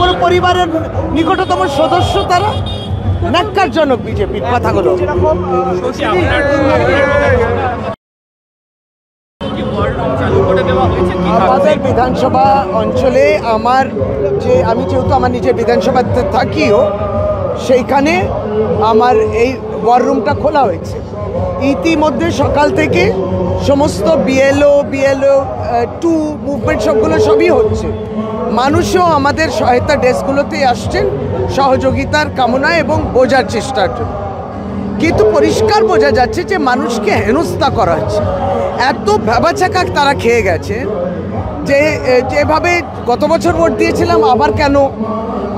কোনো পরিবারের নিকটতম সদস্য তারা। ন্যাক্কারজনক বিজেপির কথাগুলো। আমাদের বিধানসভা অঞ্চলে আমি যেহেতু আমার নিজের বিধানসভাতে থাকিও, সেইখানে আমার এই ওয়ার রুমটা খোলা হয়েছে। ইতিমধ্যে সকাল থেকে সমস্ত বিএলও 2 মুভমেন্ট সবই হচ্ছে। মানুষও আমাদের সহায়তা ডেস্কগুলোতে আসছেন সহযোগিতার কামনায় এবং বোঝার চেষ্টার জন্য। কিন্তু পরিষ্কার বোঝা যাচ্ছে যে মানুষকে হেনস্থা করা হচ্ছে। এত ভ্যাবাচাকা তারা খেয়ে গেছে যে যেভাবে গত বছর ভোট দিয়েছিলাম আবার কেন।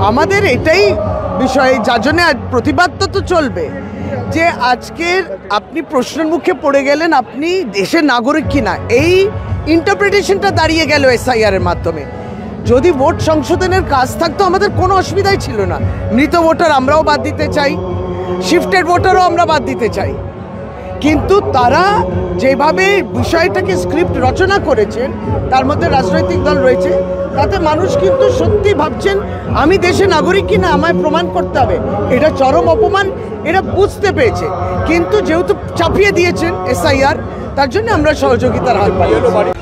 আমাদের এটাই বিষয়, যার জন্য প্রতিবাদ তো চলবে যে আজকের আপনি প্রশ্নের মুখে পড়ে গেলেন আপনি দেশের নাগরিক কিনা, এই ইন্টারপ্রিটেশনটা দাঁড়িয়ে গেল SIR এর মাধ্যমে। যদি ভোট সংশোধনের কাজ থাকতো আমাদের কোনো অসুবিধাই ছিল না। মৃত ভোটার আমরাও বাদ দিতে চাই, শিফটেড ভোটারও আমরা বাদ দিতে চাই, কিন্তু তারা যেভাবে বিষয়টাকে স্ক্রিপ্ট রচনা করেছেন, তার মধ্যে রাজনৈতিক দল রয়েছে, তাতে মানুষ কিন্তু সত্যি ভাবছেন আমি দেশের নাগরিক কিনা আমায় প্রমাণ করতে হবে। এটা চরম অপমান, এটা বুঝতে পেরেছে, কিন্তু যেহেতু চাপিয়ে দিয়েছেন SIR, তার জন্য আমরা সহযোগিতার হাত বাড়িয়েছি।